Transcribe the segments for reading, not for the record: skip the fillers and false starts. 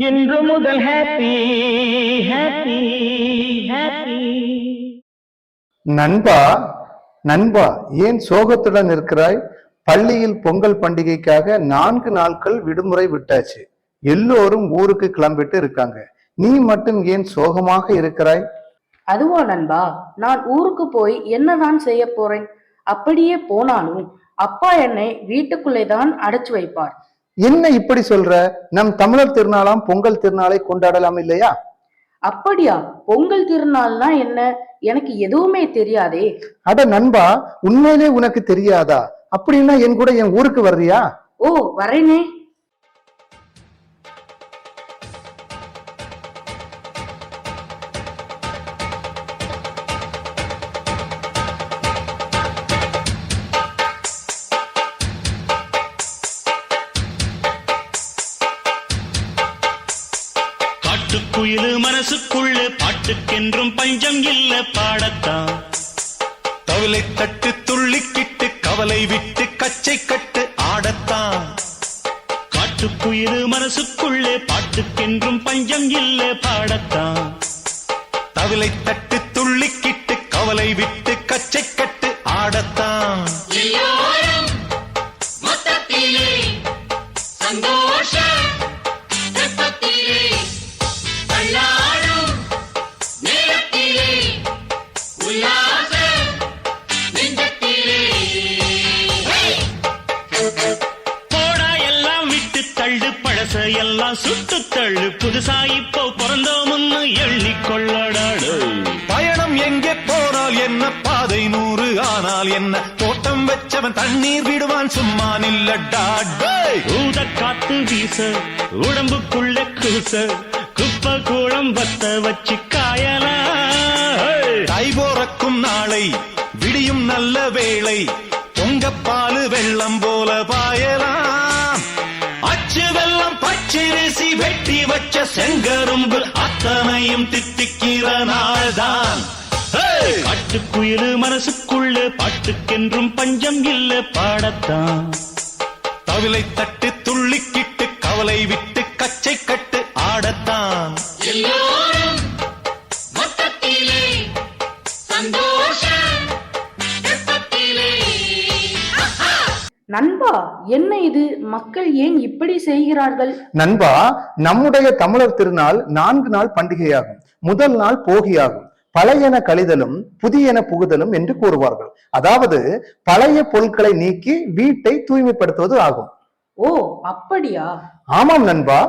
இன்று முதல் happy happy happy. நண்பா, நண்பா, ஏன் சோகத்துடன் இருக்கிறாய்? பள்ளியில் பொங்கல் பண்டிகைக்காக 4 நாட்கள் விடுமுறை விட்டாச்சு. எல்லோரும் ஊருக்கு கிளம்பிட்டு இருக்காங்க. நீ மட்டும் ஏன் சோகமாக இருக்கிறாய்? அதுவா நண்பா, நான் ஊருக்கு போய் என்னதான் செய்ய போறேன்? அப்படியே போனாலும் அப்பா என்னை வீட்டுக்குள்ளே தான் அடைச்சு வைப்பார். என்ன இப்படி சொல்ற? நம் தமிழர் திருநாளாம் பொங்கல் திருநாளை கொண்டாடலாம் இல்லையா? அப்படியா? பொங்கல் திருநாள்னா என்ன? எனக்கு எதுவுமே தெரியாதே. அட நண்பா, உண்மையிலே உனக்கு தெரியாதா? அப்படின்னா என் கூட என் ஊருக்கு வர்றியா? ஓ, வரேனே. காட்டுக்குயிலு மனசுக்குள்ள பாட்டுக்கென்றும் பஞ்சம் இல்ல பாடத்தான். தவிலை தட்டு துள்ளிக்கிட்டு கவலை விட்டு கச்சை கட்டு ஆடத்தான். காட்டுக்குயிலு மனசுக்குள்ளே பாட்டுக்கென்றும் பஞ்சம் இல்ல பாடத்தான். தவிலை தட்டு துள்ளிக்கிட்டு கவலை விட்டு கச்சை கட்டு ஆடத்தான். எல்லாம் சுட்டு தள்ளு, புதுசா இப்போ பிறந்தோம்னு எண்ணிக்கொள்ளடாடு. பயணம் எங்கே போனால் என்ன, பாதை 100 ஆனால் என்ன, தோட்டம் வச்சவன் தண்ணீர் விடுவான் சும்மா நில்லடா. ஊத காத்து வீச உடம்புக்குள்ள கூச, குப்பை கூடம் வத்த வச்சு காயலாம். கை போறக்கும் நாளை விடியும் நல்ல வேளை, பொங்கப்பாலு வெள்ளம் போல பாயலாம். அச்சு வெள்ளம் பச்சரிசி வெட்டி வச்ச செங்கரும்பு அத்தனையும் தித்திக்கிற நாள்தான். காட்டுக்குயிலு மனசுக்குள்ள பாட்டுக்கென்றும் பஞ்சம் இல்ல பாடத்தான். தவிலை தட்டு துள்ளிக்கிட்டு கவலை விட்டு கச்சை கட்டு ஆடத்தான். நண்பா, என்ன இது? மக்கள் ஏன் இப்படி செய்கிறார்கள்? நண்பா, நம்முடைய தமிழர் திருநாள் 4 நாள் பண்டிகையாகும். முதல் நாள் போகியாகும். பழையன கழிதலும் புதியன புகுதலும் என்று கூறுவார்கள். அதாவது பழைய பொருட்களை நீக்கி வீட்டை தூய்மைப்படுத்துவது ஆகும். ஓ, அப்படியா? ஆமாம் நண்பா.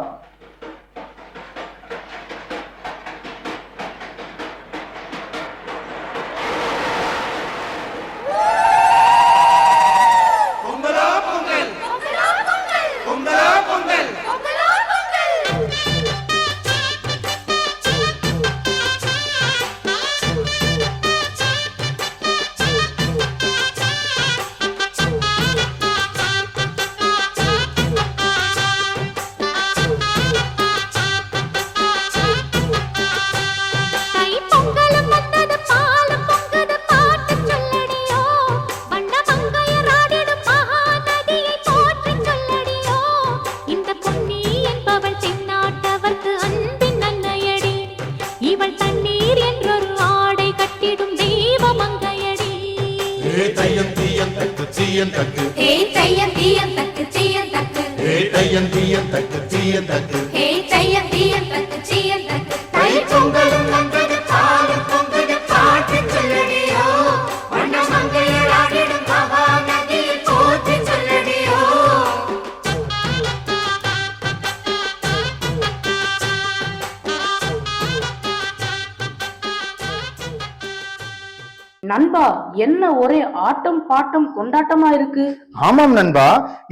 நண்பா, என்ன ஒரே ஆட்டம் பாட்டம் கொண்டாட்டமா இருக்கு? ஆமாம் நண்பா,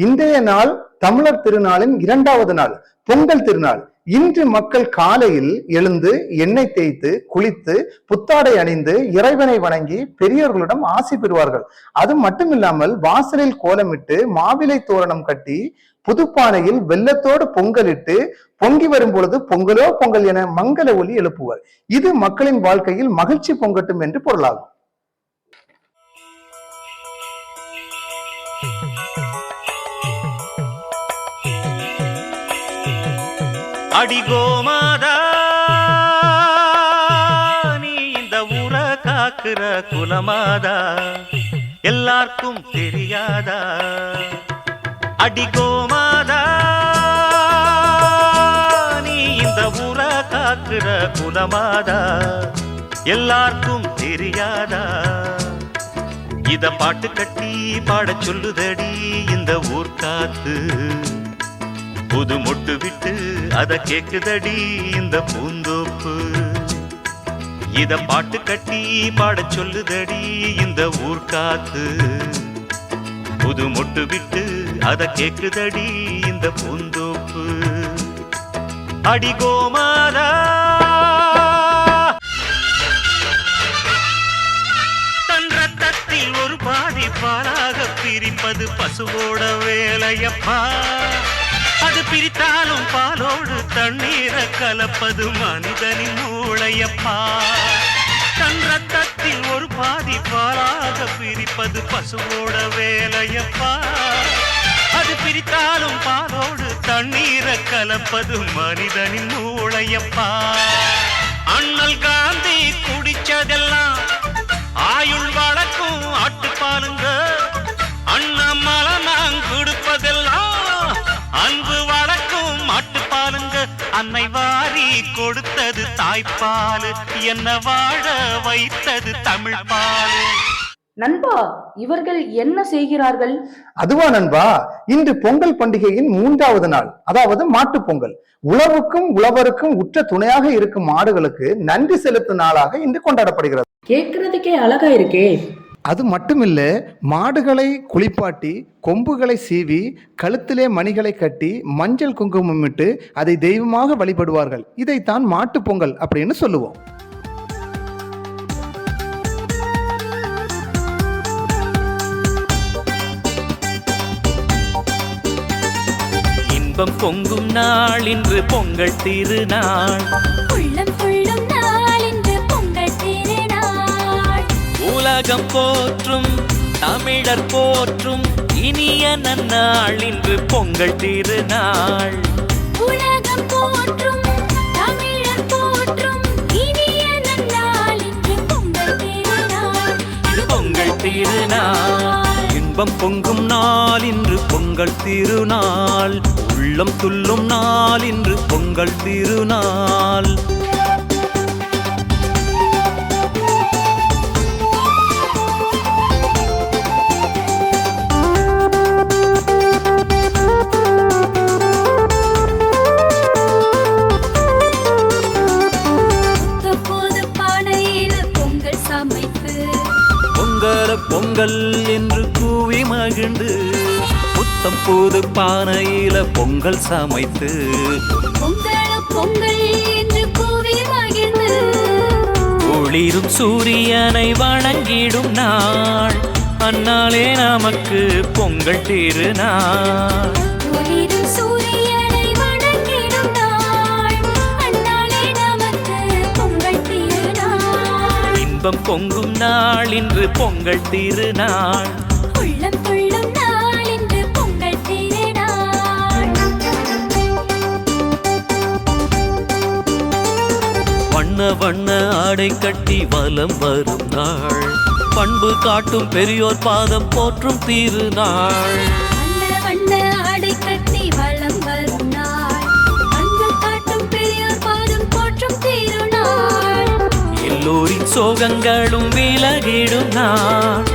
இன்றைய நாள் தமிழர் திருநாளின் 2வது நாள், பொங்கல் திருநாள். இன்று மக்கள் காலையில் எழுந்து எண்ணெய் தேய்த்து குளித்து புத்தாடை அணிந்து இறைவனை வணங்கி பெரியவர்களிடம் ஆசி பெறுவார்கள். அது மட்டுமில்லாமல் வாசலில் கோலமிட்டு மாவிலை தோரணம் கட்டி புதுப்பானையில் வெள்ளத்தோடு பொங்கலிட்டு பொங்கி வரும் பொழுது பொங்கலோ பொங்கல் என மங்கள ஒலி எழுப்புவர். இது மக்களின் வாழ்க்கையில் மகிழ்ச்சி பொங்கட்டும் என்று பொருளாகும். அடி கோமாதா நீ இந்த ஊரை காக்குற குலமாதா எல்லாருக்கும் தெரியாதா அடி கோமாதா நீ இந்த ஊரை காக்குற குலமாதா எல்லாருக்கும் தெரியாதா இத பாட்டு கட்டி பாட சொல்லுதடி இந்த ஊர் காத்து புது மொட்டு விட்டு அத கேக்குதடி இந்த பூந்தோப்பு இத பாட்டு கட்டி பாட சொல்லுதடி இந்த ஊர் காத்து புது மொட்டு விட்டு அத கேக்குதடி இந்த பூந்தோப்பு அடி கோமாதா தன் ரத்தத்தில் ஒரு பாதி பாலாக பிரிப்பது பசுவோட வேலையப்பா அது பிரித்தாலும் பாலோடு தண்ணீரை கலப்பது மனிதனின் மூளையப்பா தன் ரத்தத்தில் ஒரு பாதி பாலாக பிரிப்பது பசுவோட வேலையப்பா அது பிரித்தாலும் பாலோடு தண்ணீரை கலப்பது மனிதனின் மூளையப்பா அண்ணல் காந்தி குடிச்சதெல்லாம் ஆயுள் வழக்கும் ஆட்டுப்பாலுங்க அண்ணாமலை நான் கொடுப்பதெல்லாம் அன்பு வழக்கும் மாட்டுப்பாலுங்க அன்னை வாரி கொடுத்தது தாய்ப்பாலு என்ன வாழ வைத்தது தமிழ் பாலு நண்பா, இவர்கள் என்ன செய்கிறார்கள்? அதுவா நண்பா, இன்று பொங்கல் பண்டிகையின் 3வது நாள், அதாவது மாட்டுப் பொங்கல். உழவுக்கும் உழவருக்கும் உற்ற துணையாக இருக்கும் மாடுகளுக்கு நன்றி செலுத்தும் நாளாக இன்று கொண்டாடப்படுகிறது. கேட்கறதுக்கே அழகா இருக்கே. அது மட்டுமில்ல, மாடுகளை குளிப்பாட்டி கொம்புகளை சீவி கழுத்திலே மணிகளை கட்டி மஞ்சள் குங்குமம் இட்டு அதை தெய்வமாக வழிபடுவார்கள். இதைத்தான் மாட்டுப் பொங்கல் அப்படின்னு சொல்லுவோம். இன்பம் பொங்கும் நாள் இன்று பொங்கல் திருநாள், உள்ளம் துள்ளும் நாள் இன்று பொங்கல் திருநாள். உலகம் போற்றும் தமிழர் போற்றும் இனிய நன்னாள் இன்று பொங்கல் திருநாள். உலகம் போற்றும் தமிழர் போற்றும் இனிய நன்னாள் இன்று பொங்கல் திருநாள். இது பொங்கல் திருநாள். இன்பம் பொங்கும் நாள் இன்று பொங்கல் திருநாள், உள்ளம் துள்ளும் நாள் இன்று பொங்கல் திருநாள். பொங்கல் என்று கூவி மகிழ்ந்து புத்தம் புது பானையில பொங்கல் சமைத்து பொங்கல் என்று கூவி மகிழ்ந்து ஒளிரும் சூரியனை வணங்கிடும் நாள், அந்நாளே நமக்கு பொங்கல் திருநாள். ஒளிரும் சூரியனை வணங்கிடும் நாள், அந்நாளே நமக்கு பொங்கல் திருநாள். இன்பம் பொங்கும் நாள் இன்று பொங்கல் திருநாள், உள்ளம் துள்ளும் நாள் இன்று பொங்கல் திருநாள். வண்ண வண்ண ஆடை கட்டி வலம் வரும் நாள், பண்பு காட்டும் பெரியோர் பாதம் போற்றும் திருநாள். வண்ண வண்ண ஆடை கட்டி வலம் வரும் நாள், பண்பு காட்டும் பெரியோர் பாதம் போற்றும் திருநாள். எல்லோரின் சோகங்களும் விலகிடும் நாள்,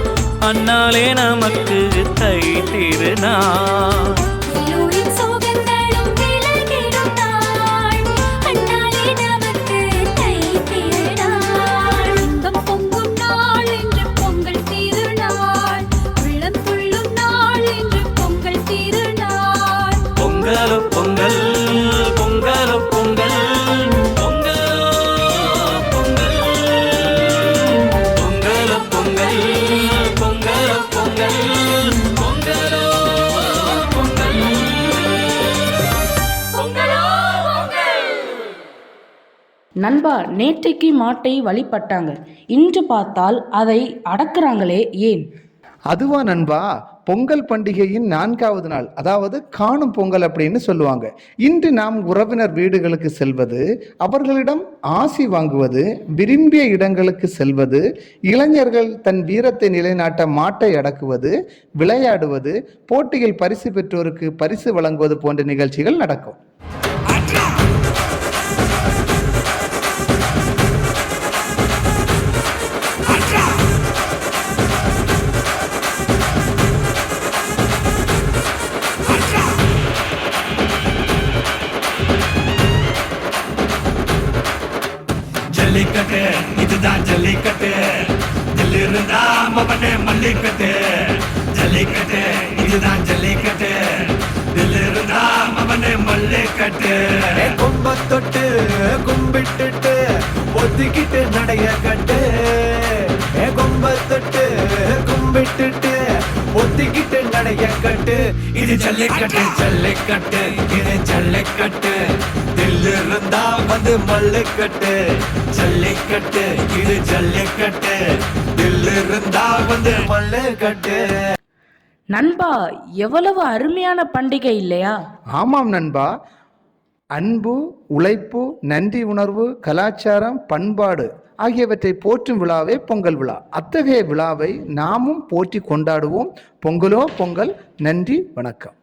அந்நாளே நமக்கு தை திருநாள். எல்லோரின் சோகங்களும் விலகிடும் நாள், அந்நாளே நமக்கு தை திருநாள். இன்பம் பொங்கும் நாள் இன்று பொங்கல் திருநாள், உள்ளம் துள்ளும் நாள் இன்று பொங்கல் திருநாள். பொங்கலோ பொங்கல் பொங்கலோ பொங்கல் நண்பா, நேற்றைக்கு மாட்டை வழிபட்டாங்க, இன்று பார்த்தால் அதை அடக்குறாங்களே, ஏன்? அதுவா நண்பா, பொங்கல் பண்டிகையின் 4வது நாள், அதாவது காணும் பொங்கல் அப்படின்னு சொல்லுவாங்க. இன்று நாம் உறவினர் வீடுகளுக்கு செல்வது, அவர்களிடம் ஆசி வாங்குவது, விரும்பிய இடங்களுக்கு செல்வது, இளைஞர்கள் தன் வீரத்தை நிலைநாட்ட மாட்டை அடக்குவது, விளையாடுவது, போட்டியில் பரிசு பெற்றோருக்கு பரிசு வழங்குவது போன்ற நிகழ்ச்சிகள் நடக்கும். ஜல்லிக்கட்டு இதுதான் ஜல்லிக்கட்டு, தில்லிருந்தா மவனே மல்லிக்கட்டு. ஜல்லிக்கட்டு இதுதான் ஜல்லிக்கட்டு, தில்லிருந்தா மவனே மல்லிக்கட்டு. கும்ப தொட்டு கும்பிட்டுட்டு ஒத்திக்கிட்டு நடைய கட்டு, கும்ப தொட்டு கும்பிட்டுட்டு ஒத்திக்கிட்டு நடைய கட்டு. இது ஜல்லிக்கட்டு ஜல்லிக்கட்டு, இது ஜல்லிக்கட்டு, தில்லிருந்தா வந்து மல்லிக்கட்டு. ஜல்லிக்கட்டு இது ஜல்லிக்கட்டு, தில்லிருந்தா வந்து மல்லிக்கட்டு. நண்பா, எவ்வளவு அருமையான பண்டிகை இல்லையா? ஆமாம் நண்பா, அன்பு, உழைப்பு, நன்றி உணர்வு, கலாச்சாரம், பண்பாடு ஆகியவற்றை போற்றும் விழாவே பொங்கல் விழா. அத்தகைய விழாவை நாமும் போற்றி கொண்டாடுவோம். பொங்கலோ பொங்கல். நன்றி, வணக்கம்.